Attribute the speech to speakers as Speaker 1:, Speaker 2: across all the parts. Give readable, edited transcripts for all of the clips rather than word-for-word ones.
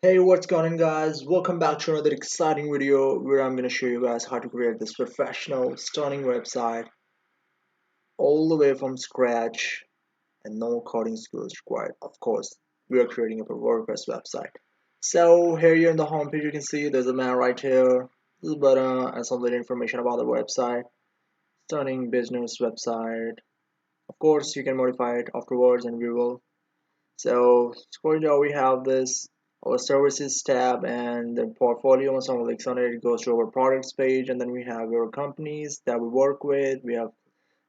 Speaker 1: Hey, what's going on, guys? Welcome back to another exciting video where I'm going to show you guys how to create this professional, stunning website all the way from scratch and no coding skills required. Of course, we are creating a WordPress website. So here you're in the home page, you can see there's a man right here, this button, and some little information about the website. Stunning business website. Of course, you can modify it afterwards, and we will. So scrolling down, we have this our services tab and the portfolio. When someone clicks on it, it goes to our products page, and then we have our companies that we work with. We have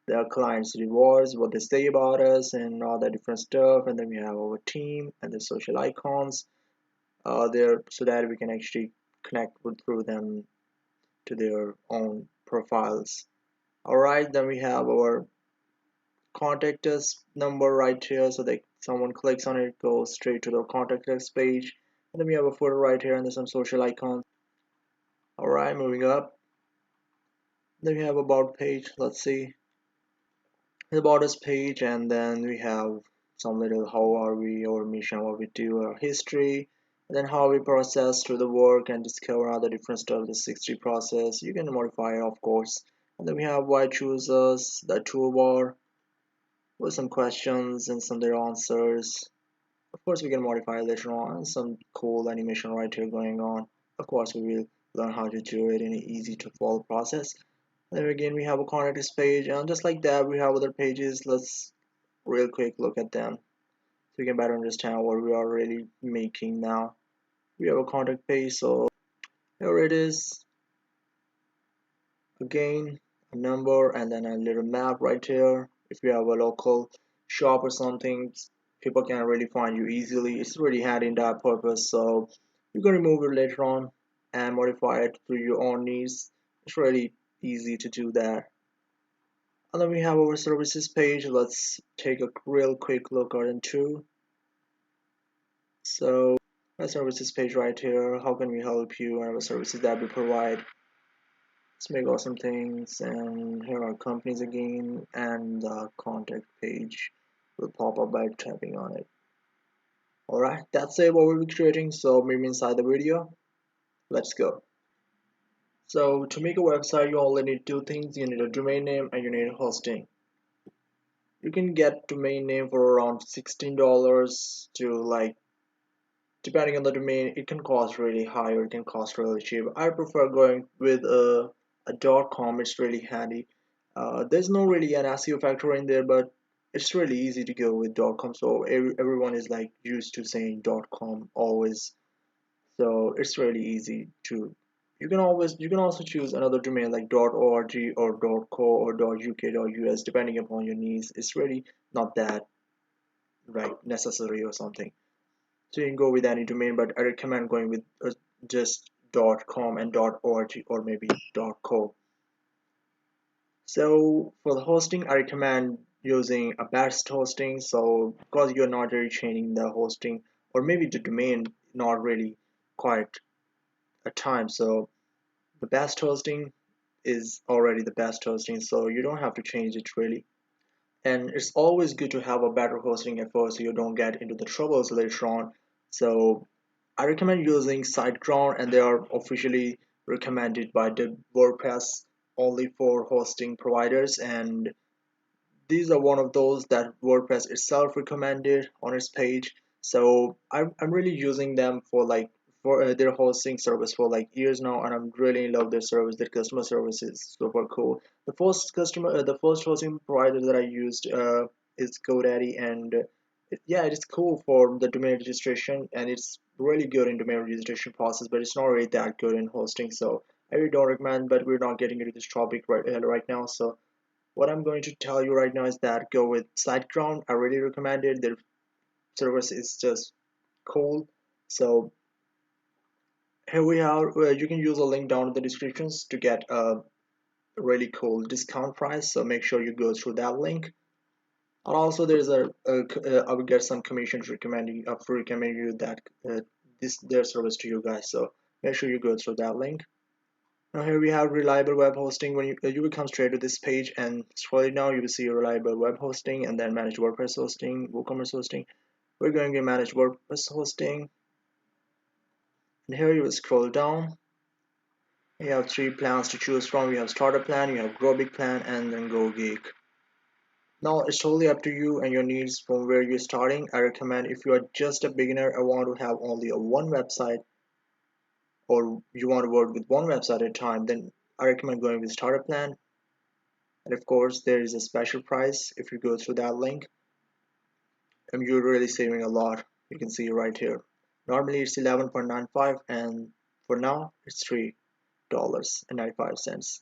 Speaker 1: their clients' rewards, what they say about us, and all that different stuff. And then we have our team and the social icons there, so that we can actually connect with through them to their own profiles. All right, then we have our contact us number right here, so that someone clicks on it, goes straight to the contact us page. And then we have a footer right here, and there's some social icons. All right, moving up, then we have about page. Let's see the about us page, and then we have some little how are we, our mission, what we do, our history, and then how we process through the work and discover other different stuff, the 60 process. You can modify it, of course. And then we have why choose us, the toolbar with some questions and some their answers. Of course, we can modify later on. Some cool animation right here going on. Of course, we will learn how to do it in an easy to follow process. Then again, we have a contact us page, and just like that, we have other pages. Let's real quick look at them so we can better understand what we are really making now. We have a contact page, so here it is. Again, a number and then a little map right here. If you have a local shop or something, people can really find you easily. It's really handy in that purpose, so you can remove it later on and modify it to your own needs. It's really easy to do that. And then we have our services page. Let's take a real quick look at it too. So our services page right here. How can we help you and our services that we provide? Let's make awesome things, and here are companies again, and the contact page will pop up by tapping on it. Alright, that's it what we'll be creating, so maybe inside the video. Let's go. So to make a website, you only need two things. You need a domain name and you need hosting. You can get domain name for around $16 to, like, depending on the domain, it can cost really high or it can cost really cheap. I prefer going with a .com. It's really handy. There's no really an SEO factor in there, but it's really easy to go with .com. So everyone is like used to saying .com always. So it's really easy to. You can also choose another domain like .org or .co or .uk .us depending upon your needs. It's really not that right necessary or something. So you can go with any domain, but I recommend going with just .com and .org or maybe .co. So for the hosting, I recommend using a best hosting. So because you're not really changing the hosting or maybe the domain, not really quite a time. So the best hosting is already the best hosting, so you don't have to change it really. And it's always good to have a better hosting at first so you don't get into the troubles later on. So I recommend using SiteGround, and they are officially recommended by the WordPress only for hosting providers, and these are one of those that WordPress itself recommended on its page. So I'm really using them for like for their hosting service for like years now, and I'm really in love their service. Their customer service is super cool. The first hosting provider that I used is GoDaddy, and yeah, it is cool for the domain registration, and it's really good in domain registration process, but it's not really that good in hosting. So I really don't recommend. But we're not getting into this topic right now, so what I'm going to tell you right now is that go with SiteGround. I really recommend it. Their service is just cool. So here we are. You can use a link down in the descriptions to get a really cool discount price. So make sure you go through that link. And also there's I will get some commission to recommend you that their service to you guys. So make sure you go through that link. Now here we have reliable web hosting. When you will come straight to this page and scroll it down, you will see reliable web hosting and then manage WordPress hosting, WooCommerce hosting. We're going to manage WordPress hosting. And here you will scroll down. You have three plans to choose from. You have starter plan, you have grow big plan, and then go gig. Now it's totally up to you and your needs from where you're starting. I recommend if you are just a beginner and want to have only a one website, or you want to work with one website at a time, then I recommend going with starter plan. And of course there is a special price if you go through that link, and you're really saving a lot. You can see right here. Normally it's 11.95 and for now it's $3.95.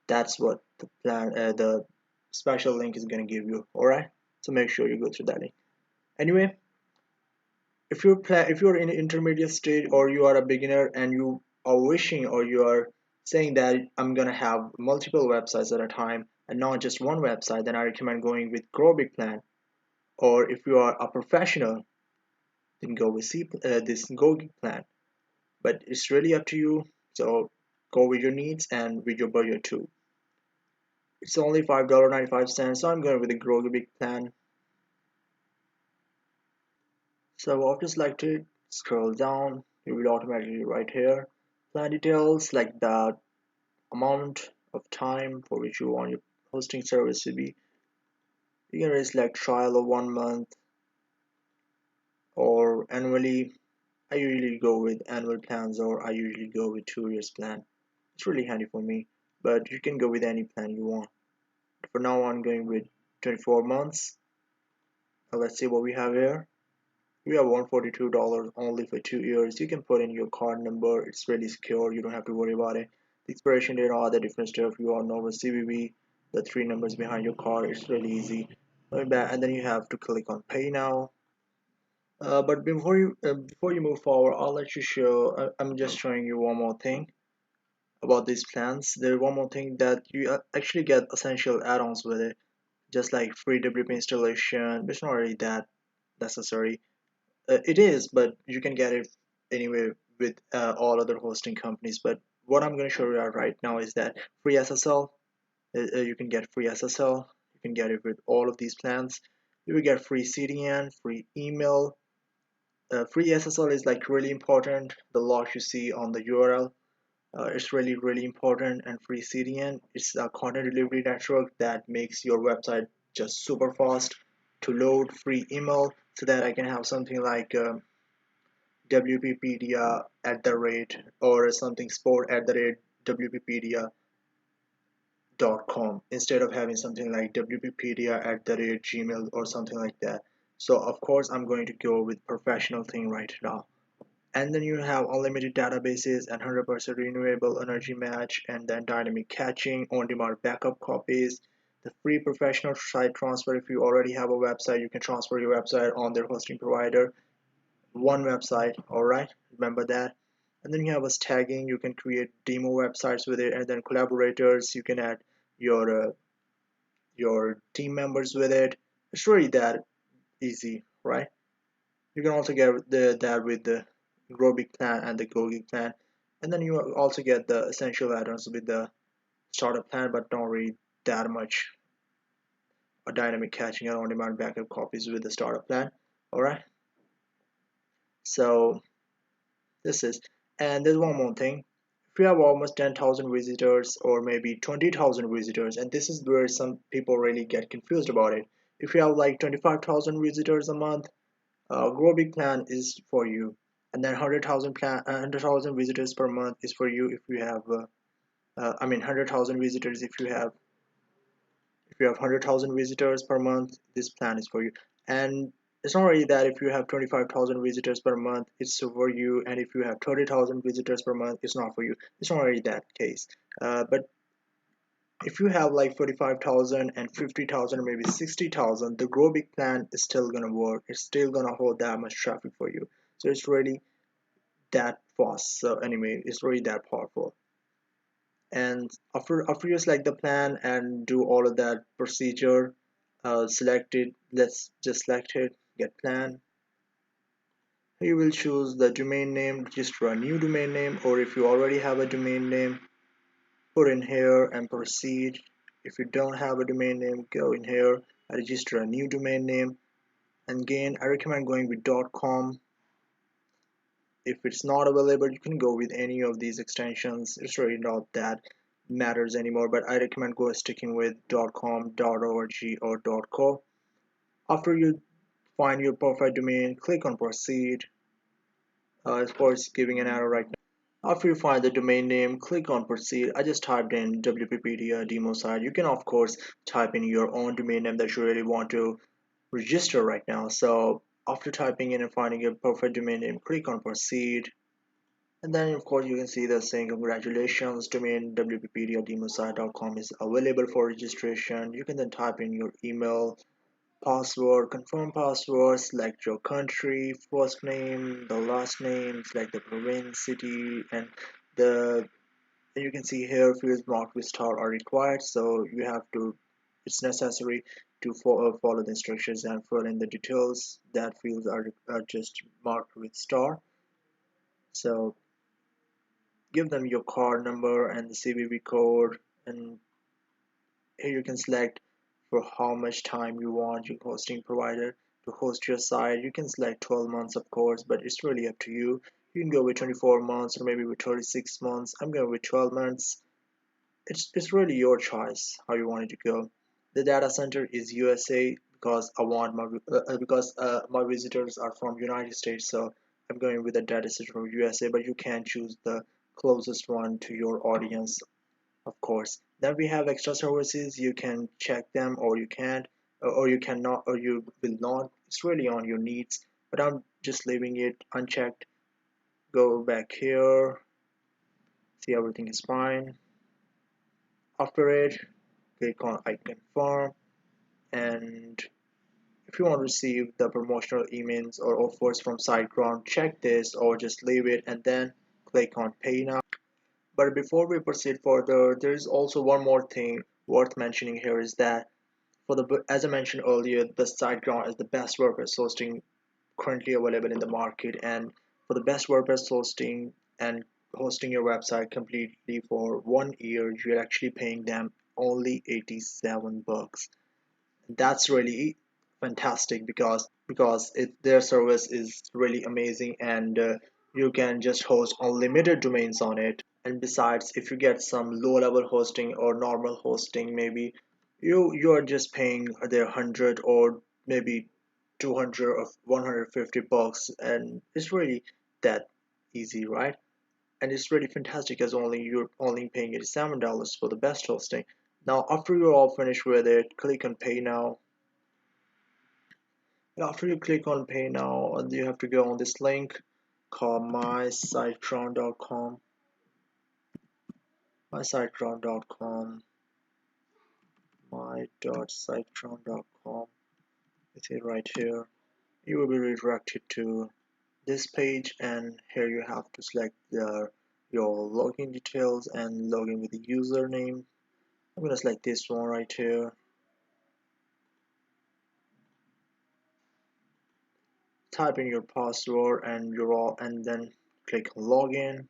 Speaker 1: That's what the special link is going to give you. All right, so make sure you go through that link. Anyway, if you're in an intermediate stage, or you are a beginner and you are wishing, or you are saying that I'm gonna have multiple websites at a time and not just one website, then I recommend going with grow big plan. Or if you are a professional, then go with this go gig plan. But it's really up to you, so go with your needs and with your budget too. It's only $5.95, so I'm going with the grow big plan. So after selected, scroll down, you will automatically right here plan details like the amount of time for which you want your hosting service to be. You can really select trial of 1 month or annually. I usually go with annual plans, or I usually go with 2 years plan. It's really handy for me, but you can go with any plan you want. For now I'm going with 24 months. Now let's see what we have here. We have $142 only for 2 years. You can put in your card number. It's really secure. You don't have to worry about it. The expiration date, all the different stuff. You all know the CVV, the three numbers behind your card. It's really easy. And then you have to click on Pay Now. But before you move forward, I'll let you show. I'm just showing you one more thing about these plans. There's one more thing that you actually get essential add-ons with it, just like free WP installation. It's not really that necessary. It is, but you can get it anyway with all other hosting companies. But what I'm going to show you right now is that free SSL. You can get free SSL. You can get it with all of these plans. You will get free CDN, free email. Free SSL is like really important. The lock you see on the URL, it's really important. And free CDN, it's a content delivery network that makes your website just super fast to load. Free email, so that I can have something like wppedia at the rate, or something sport at the rate wppedia.com, instead of having something like wppedia at the rate gmail or something like that. So of course I'm going to go with professional thing right now. And then you have unlimited databases and 100% renewable energy match, and then dynamic caching, on-demand backup copies, the free professional site transfer. If you already have a website, you can transfer your website on their hosting provider. One website, all right, remember that. And then you have a tagging. You can create demo websites with it, and then collaborators, you can add your team members with it. It's really that easy, right? You can also get that with the grow big plan and the go gig plan. And then you also get the essential add-ons with the startup plan, but don't read that much. A dynamic caching and on-demand backup copies with the startup plan. All right, so this is, and there's one more thing. If you have almost 10,000 visitors, or maybe 20,000 visitors, and this is where some people really get confused about it. If you have like 25,000 visitors a month, grow big plan is for you. And then 100,000 visitors per month is for you if you have 100,000 visitors. If you have 100,000 visitors per month, this plan is for you. And it's not really that if you have 25,000 visitors per month, it's for you, and if you have 30,000 visitors per month, it's not for you. It's not really that case. But if you have like 45,000 and 50,000 or maybe 60,000, the grow big plan is still gonna work. It's still gonna hold that much traffic for you. So it's really that fast. So anyway, it's really that powerful. And after you select the plan and do all of that procedure, select it. Let's just select it, get plan. You will choose the domain name, register a new domain name, or if you already have a domain name, put in here and proceed. If you don't have a domain name, go in here, register a new domain name. And again, I recommend going with .com. If it's not available, you can go with any of these extensions. It's really not that matters anymore, but I recommend sticking with .com, .org, or .co. After you find your perfect domain, click on proceed. Of course, giving an error right now. After you find the domain name, click on proceed. I just typed in WPpedia demo site. You can of course type in your own domain name that you really want to register right now. So after typing in and finding a perfect domain name, click on proceed. And then of course you can see the saying congratulations, domain wppedia.demosite.com is available for registration. You can then type in your email, password, confirm password, select your country, first name, the last name, select the province, city, and the and you can see here fields marked with star are required, so you have to, it's necessary to follow the instructions and fill in the details. That fields are just marked with star. So give them your card number and the CVV code, and here you can select for how much time you want your hosting provider to host your site. You can select 12 months of course, but it's really up to you. You can go with 24 months or maybe with 36 months. I'm going with 12 months. It's really your choice how you want it to go. The data center is USA because I want my my visitors are from United States, so I'm going with the data center from USA, but you can choose the closest one to your audience, of course. Then we have extra services. You can check them or you can't, or you cannot, or you will not. It's really on your needs, but I'm just leaving it unchecked. Go back here, see everything is fine. After it, click on I confirm, and if you want to receive the promotional emails or offers from SiteGround, check this or just leave it and then click on pay now. But before we proceed further, there is also one more thing worth mentioning here is that for the, as I mentioned earlier, the SiteGround is the best WordPress hosting currently available in the market, and for the best WordPress hosting and hosting your website completely for 1 year, you're actually paying them only 87 bucks. That's really fantastic because their service is really amazing, and you can just host unlimited domains on it. And besides, if you get some low level hosting or normal hosting, maybe you're just paying their 100 or maybe 200 or 150 bucks, and it's really that easy, right? And it's really fantastic as only you're only paying $87 for the best hosting. Now after you're all finished with it, click on pay now. After you click on pay now, you have to go on this link called mysiteground.com, my.siteground.com. It's it right here. You will be redirected to this page, and here you have to select your login details and log in with the username. I'm gonna select this one right here. Type in your password and your all, and then click login.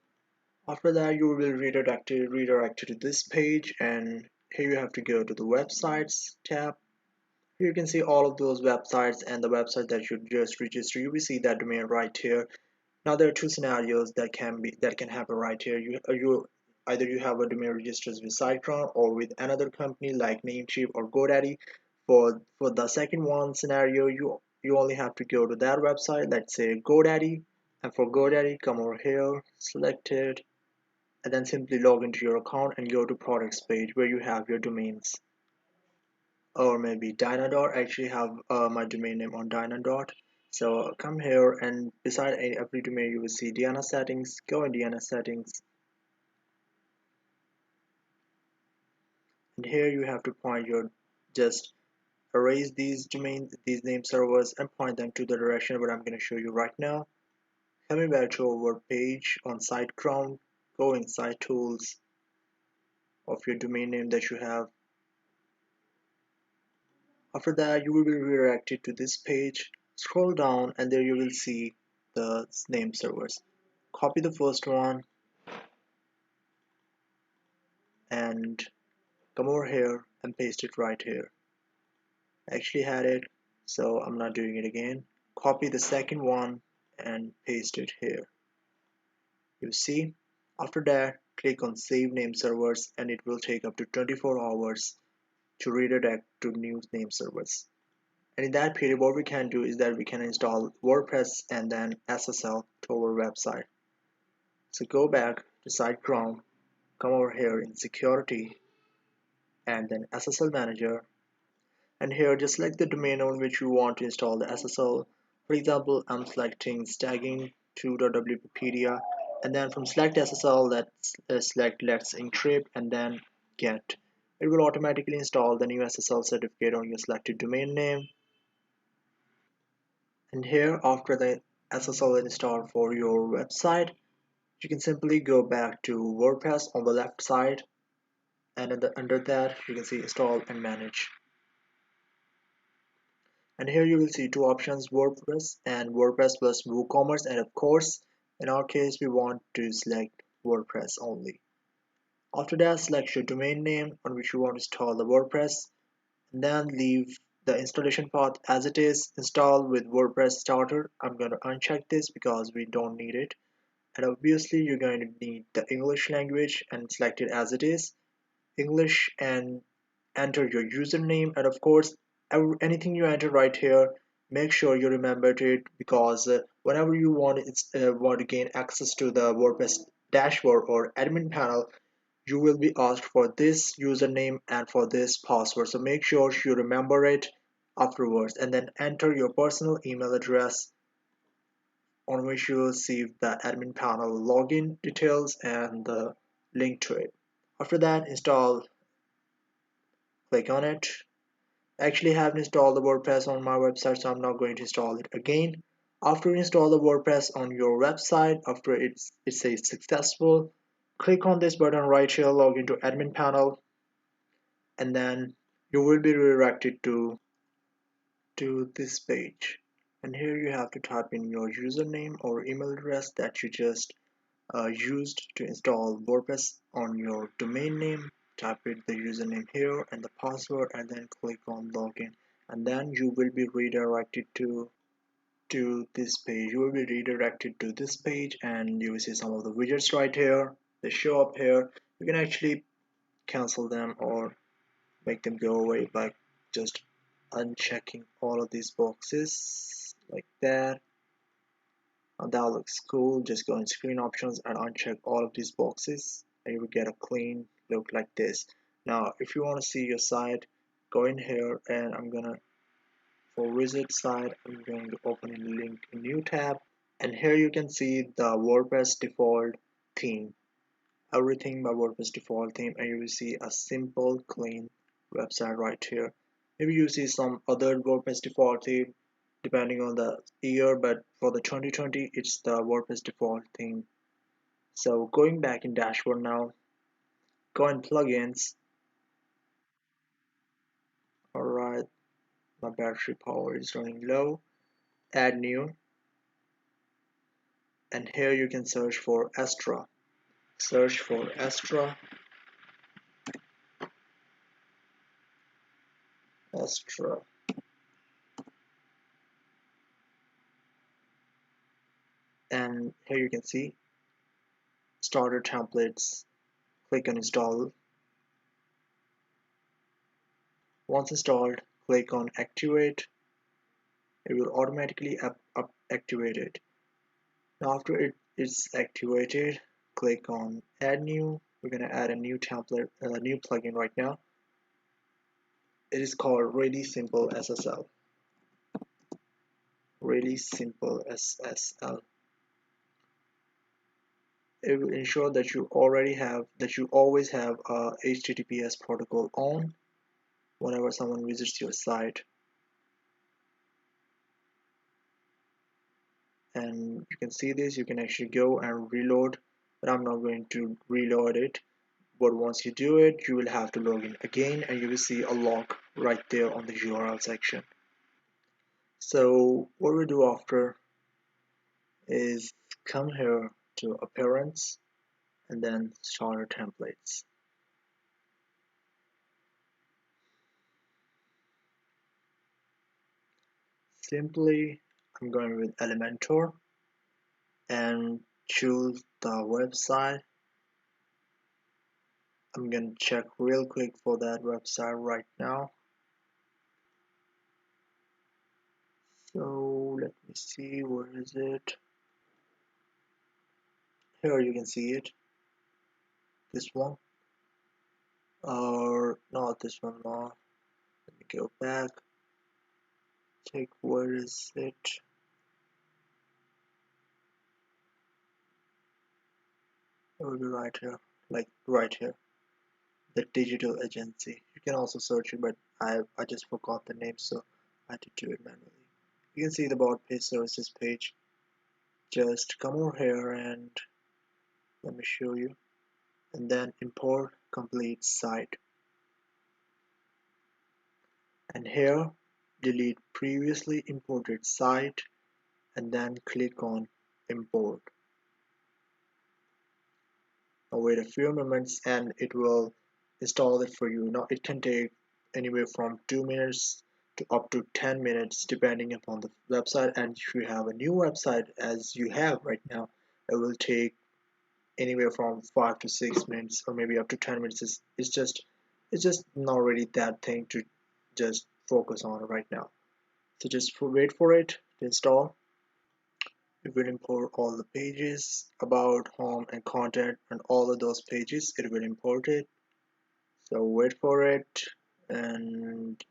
Speaker 1: After that, you will be redirected to this page, and here you have to go to the websites tab. Here you can see all of those websites and the website that you just registered. You will see that domain right here. Now there are two scenarios that can happen right here. You either you have a domain registered with SiteGround or with another company like Namecheap or GoDaddy. For the second one scenario, you only have to go to that website. Let's say GoDaddy, and for GoDaddy, come over here, select it, and then simply log into your account and go to products page where you have your domains. Or maybe Dynadot. I actually have my domain name on Dynadot. So come here, and beside every domain you will see DNS settings. Go in DNS settings, and here you have to point your, just erase these domains, these name servers, and point them to the direction what I'm going to show you right now. Coming back to our page on SiteGround, go inside tools of your domain name that you have. After that, you will be redirected to this page. Scroll down, and there you will see the name servers. Copy the first one and come over here and paste it right here. I actually had it, so I'm not doing it again. Copy the second one and paste it here. You see, after that, click on Save Name Servers and it will take up to 24 hours to redirect to new name servers. And in that period, what we can do is that we can install WordPress and then SSL to our website. So go back to SiteGround, come over here in Security, and then SSL Manager. And here, just select the domain on which you want to install the SSL. For example, I'm selecting stagging2.wpedia, and then from select SSL, let's select Let's Encrypt, and then Get. It will automatically install the new SSL certificate on your selected domain name. And here, after the SSL is installed for your website, you can simply go back to WordPress on the left side, and under that you can see Install and Manage. And here you will see two options, WordPress and WordPress plus WooCommerce, and of course in our case we want to select WordPress only. After that, select your domain name on which you want to install the WordPress, and then leave the installation path as it is. Install with WordPress starter. I'm going to uncheck this because we don't need it. And obviously you're going to need the English language and select it as it is, English, and enter your username. And of course, anything you enter right here, make sure you remember it, because whenever you want to gain access to the WordPress dashboard or admin panel, you will be asked for this username and for this password. So make sure you remember it afterwards, and then enter your personal email address on which you will see the admin panel login details and the link to it. After that, install, click on it. I actually have installed the WordPress on my website, so I'm not going to install it again. After you install the WordPress on your website, after it says successful, click on this button right here, log into admin panel, and then you will be redirected to this page. And here you have to type in your username or email address that you just used to install WordPress on your domain name. Type it the username here and the password, and then click on login, and then you will be redirected to this page. You will be redirected to this page, and you will see some of the widgets right here. They show up here. You can actually cancel them or make them go away by just unchecking all of these boxes like that. That looks cool. Just go in screen options and uncheck all of these boxes, and you will get a clean look like this. Now if you want to see your site, go in here, and I'm gonna, for visit site, I'm going to open a link, a new tab, and here you can see the WordPress default theme, everything by WordPress default theme, and you will see a simple clean website right here. Maybe you see some other WordPress default theme depending on the year, but for the 2020 it's the WordPress default theme. So going back in dashboard now, go in plugins. Alright, my battery power is running low. Add new, and here you can search for Astra. Search for Astra. Astra. And here you can see starter templates. Click on install. Once installed, click on activate. It will automatically activate it. Now after it is activated, click on add new. We're going to add a new template, a new plugin right now. It is called Really Simple SSL. Really Simple SSL. It will ensure that you always have a HTTPS protocol on whenever someone visits your site. And you can see this, you can actually go and reload, but I'm not going to reload it. But once you do it, you will have to log in again, and you will see a log right there on the URL section. So what we do after is come here to appearance and then starter templates. Simply I'm going with Elementor, and choose the website. I'm gonna check real quick for that website right now. So let me see, where is it? Here you can see it. This one, or not this one. No. Let me go back. Check where is it. It will be right here, like right here. The digital agency. You can also search it, but I just forgot the name, so I had to do it manually. You can see the about page services page. Just come over here and let me show you, and then import complete site, and here delete previously imported site and then click on import. Now wait a few moments and it will install it for you. Now it can take anywhere from 2 minutes to up to 10 minutes depending upon the website, and if you have a new website as you have right now, it will take anywhere from 5 to 6 minutes or maybe up to 10 minutes. It's just not really that thing to just focus on right now. So just wait for it to install. It will import all the pages, about, home, and content, and all of those pages. It will import it. So wait for it, and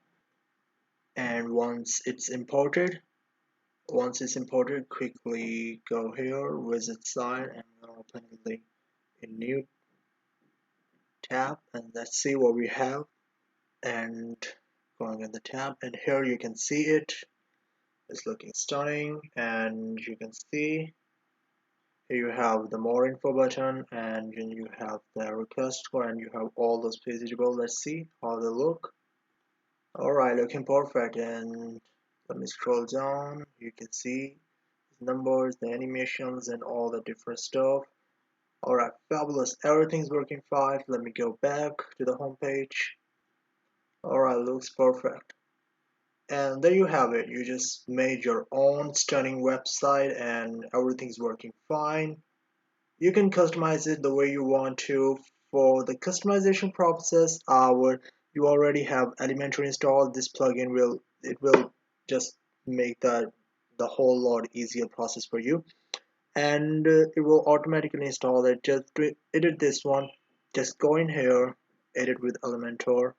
Speaker 1: once it's imported, quickly go here, visit site, and open the link in new tab, and let's see what we have. And going in the tab, and here you can see it. It's looking stunning, and you can see here you have the more info button, and then you have the request score, and you have all those pages below. Let's see how they look. Alright, looking perfect. And let me scroll down. You can see the numbers, the animations, and all the different stuff. Alright, fabulous. Everything's working fine. Let me go back to the home page. Alright, looks perfect. And there you have it. You just made your own stunning website and everything's working fine. You can customize it the way you want to. For the customization process, you already have Elementor installed. This plugin will just make the whole lot easier process for you, and it will automatically install it. Just to edit this one, just go in here, edit with Elementor.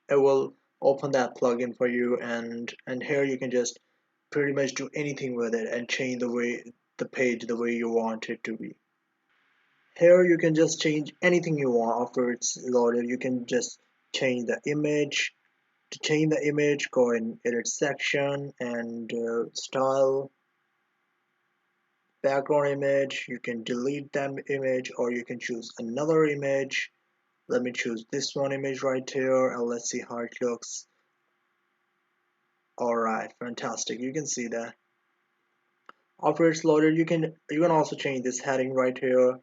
Speaker 1: It will open that plugin for you, and here you can just pretty much do anything with it and change the page the way you want it to be. Here you can just change anything you want after it's loaded. You can just change the image. To change the image, go in edit section and style, background image. You can delete that image or you can choose another image. Let me choose this one image right here and let's see how it looks. Alright, fantastic. You can see that. After it's loaded, you can also change this heading right here.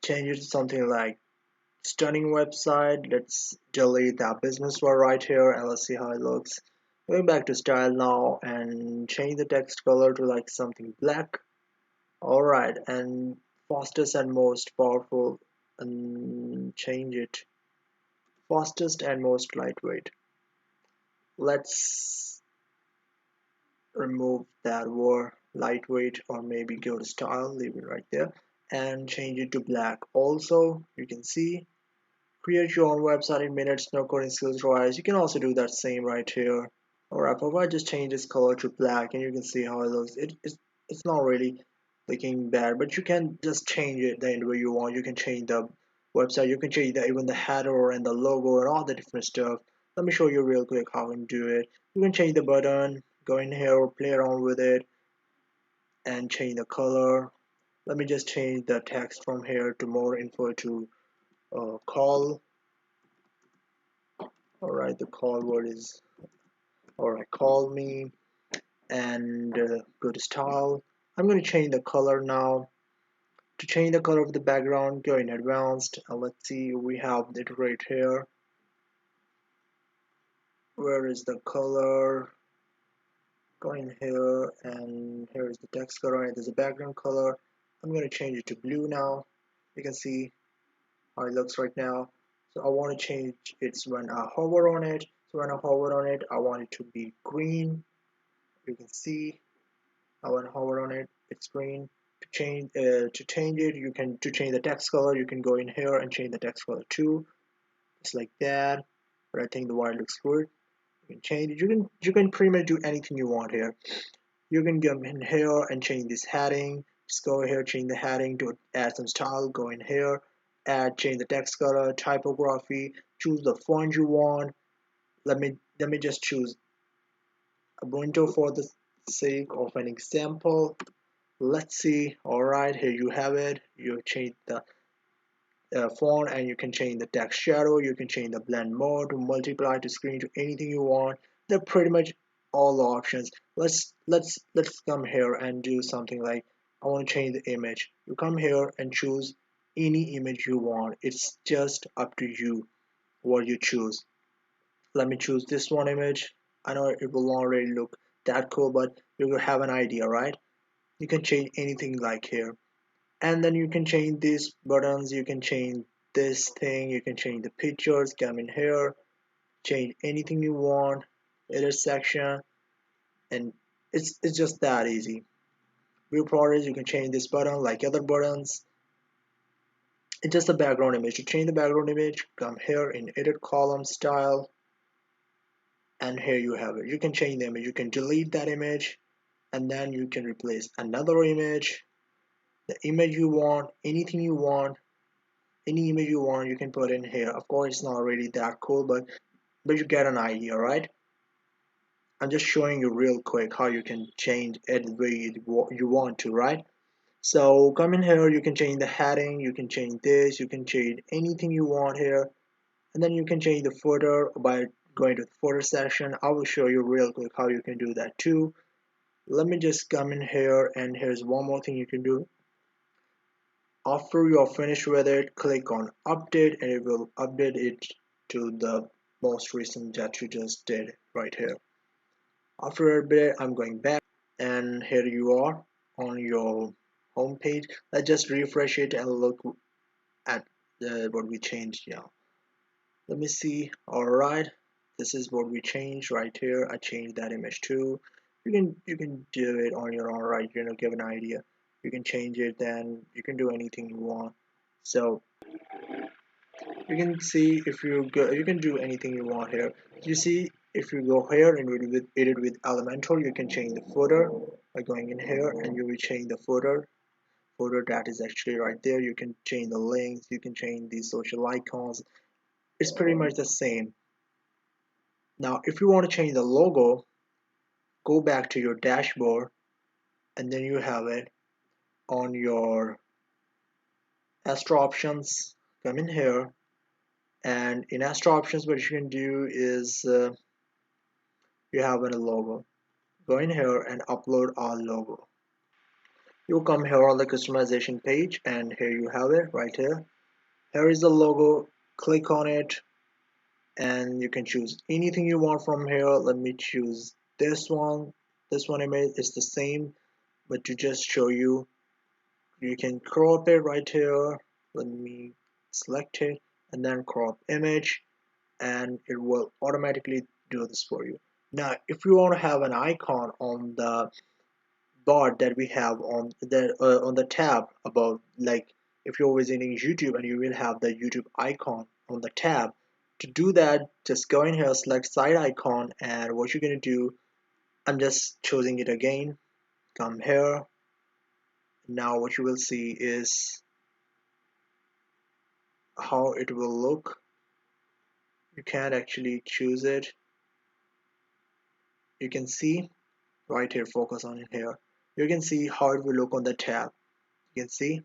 Speaker 1: Change it to something like stunning website. Let's delete that business word right here and let's see how it looks. Going back to style now and change the text color to like something black. Alright, and fastest and most powerful, and change it fastest and most lightweight. Let's remove that word lightweight, or maybe go to style, leave it right there and change it to black. Also, you can see create your own website in minutes, no coding skills required. You can also do that same right here. Alright, but I just change this color to black and you can see how it looks. It's not really looking bad, but you can just change it the way you want. You can change the website, you can change even the header and the logo and all the different stuff. Let me show you real quick how you can do it. You can change the button, go in here, play around with it, and change the color. Let me just change the text from here to more info to call. Alright, the call word is alright, call me, and go to style. I'm going to change the color now. To change the color of the background, go in advanced and let's see, we have it right here. Where is the color? go in here, and here is the text color, and there's a background color. I'm going to change it to blue now. You can see how it looks right now. So I want to change it when I hover on it. So when I hover on it, I want it to be green. You can see I want to hover on it, it's green. To change it, you can to change the text color, you can go in here and change the text color too, just like that. But I think the white looks good. You can change it. You can pretty much do anything you want here. You can go in here and change this heading. Just go here, change the heading to add some style. Go in here, change the text color, typography, choose the font you want. Let me just choose Ubuntu for the sake of an example. Let's see. All right, here you have it. You change the font, and you can change the text shadow. You can change the blend mode to multiply to screen to anything you want. They're pretty much all the options. Let's come here and do something like I want to change the image. You come here and choose any image you want. It's just up to you what you choose. Let me choose this one image. I know it will not really look that cool, but you will have an idea, right? You can change anything like here, and then you can change these buttons, you can change this thing, you can change the pictures. Come in here, change anything you want, edit section, and it's just that easy. View products, you can change this button like other buttons. It's just a background image. To change the background image, come here in edit column style, and here you have it. You can change the image, you can delete that image, and then you can replace another image, the image you want, anything you want. Any image you want, you can put in here. Of course, it's not really that cool, but you get an idea, right? I'm just showing you real quick how you can change it the way you want to, right? So come in here, you can change the heading, you can change this, you can change anything you want here, and then you can change the footer by going to the footer section. I will show you real quick how you can do that too. Let me just come in here, and here's one more thing you can do. After you're finished with it, click on update, and it will update it to the most recent that you just did right here. After a bit, I'm going back, and here you are on your home page. Let's just refresh it and look at what we changed now. Let me see. All right, this is what we changed right here. I changed that image too. You can do it on your own, right? Give an idea. You can change it, then you can do anything you want. So you can see if you go, you can do anything you want here. You see, if you go here and edit with Elementor, you can change the footer by going in here, and you will change the footer that is actually right there. You can change the links, you can change these social icons. It's pretty much the same. Now if you want to change the logo, go back to your dashboard, and then you have it on your extra options. Come in here, and in extra options what you can do is you have a logo. Go in here and upload our logo. You come here on the customization page, and here you have it right here. Here is the logo. Click on it, and you can choose anything you want from here. Let me choose this one. This one image is the same, but to just show you, you can crop it right here. Let me select it and then crop image, and it will automatically do this for you. Now if you want to have an icon on the bar that we have on the tab above, like if you're visiting YouTube and you will have the YouTube icon on the tab. To do that, just go in here, select side icon, and what you're gonna do, I'm just choosing it again. Come here. Now what you will see is how it will look. You can't actually choose it. You can see right here, focus on it here. You can see how it will look on the tab. You can see,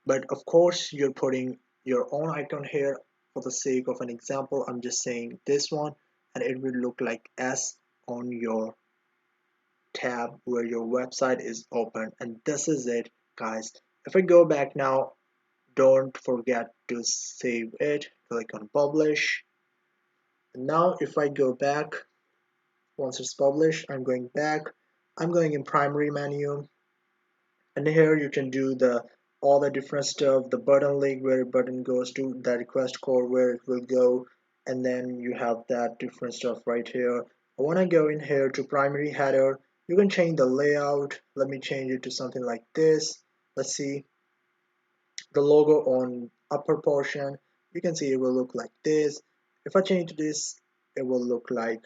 Speaker 1: but of course you're putting your own icon here. For the sake of an example, I'm just saying this one, and it will look like S on your tab where your website is open. And this is it, guys. If I go back now, don't forget to save it. Click on publish. And now if I go back, Once it's published, I'm going back. I'm going in primary menu, and here you can do the all the different stuff, the button link where button goes to, the request code where it will go, and then you have that different stuff right here. I want to go in here to primary header. You can change the layout. Let me change it to something like this. Let's see the logo on upper portion. You can see it will look like this. If I change this, it will look like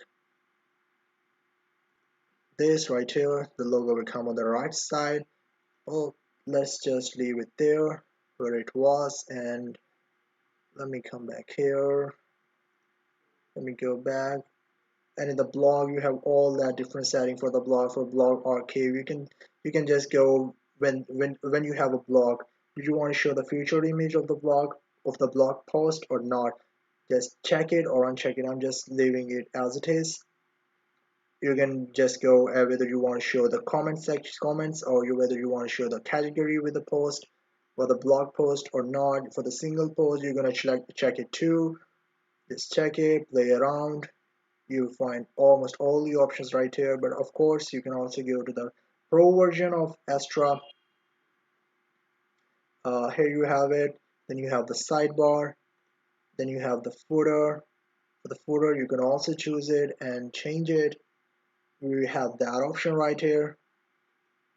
Speaker 1: this right here. The logo will come on the right side. Oh, let's just leave it there where it was, and let me come back here. Let me go back, and in the blog you have all that different setting for the blog. For blog archive, you can just go when you have a blog. Do you want to show the featured image of the blog post or not? Just check it or uncheck it. I'm just leaving it as it is. You can just go whether you want to show the comments, or whether you want to show the category with the post for the blog post or not. For the single post, you're gonna check it too. Just check it, play around. You find almost all the options right here, but of course you can also go to the pro version of Astra. Here you have it. Then you have the sidebar, then you have the footer. For the footer, you can also choose it and change it. We have that option right here.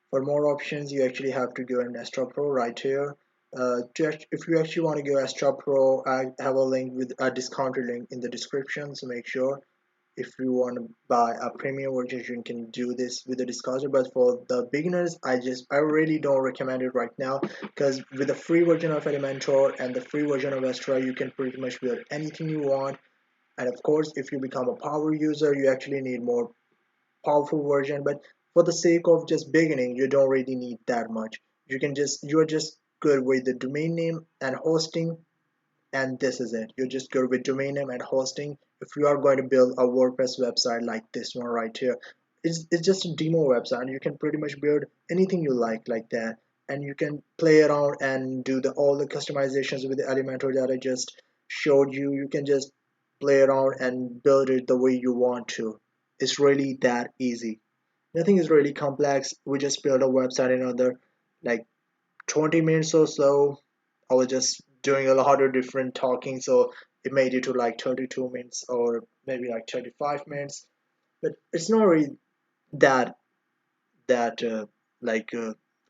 Speaker 1: For more options, you actually have to go in Astra Pro right here. If you actually want to go Astra Pro, I have a link with a discounted link in the description, so make sure if you want to buy a premium version, you can do this with the discounted. But for the beginners, I really don't recommend it right now, because with the free version of Elementor and the free version of Astra, you can pretty much build anything you want. And of course, if you become a power user, you actually need more powerful version, but for the sake of just beginning, you don't really need that much. You're just good with the domain name and hosting, and this is it. You're just good with domain name and hosting. If you are going to build a WordPress website like this one right here, it's just a demo website. You can pretty much build anything you like that, and you can play around and do all the customizations with the Elementor that I just showed you. You can just play around and build it the way you want to. It's really that easy. Nothing is really complex. We just build a website in under like 20 minutes or so. I was just doing a lot of different talking, so it made it to like 32 minutes or maybe like 35 minutes. But it's not really that that like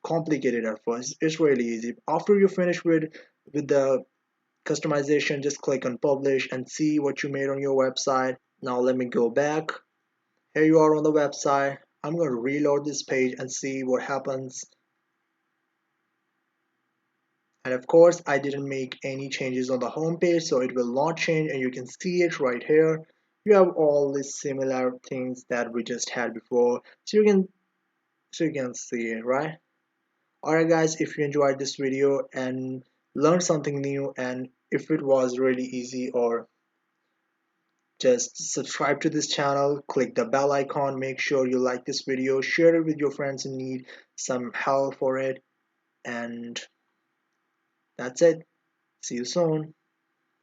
Speaker 1: complicated at first. It's really easy. After you finish with the customization, just click on publish and see what you made on your website. Now let me go back. Here you are on the website. I'm going to reload this page and see what happens. And of course, I didn't make any changes on the home page, so it will not change, and you can see it right here. You have all these similar things that we just had before, so you can see it, right? Alright guys, if you enjoyed this video and learned something new, and if it was really easy, or just subscribe to this channel, click the bell icon, make sure you like this video, share it with your friends who need some help for it, and that's it. See you soon.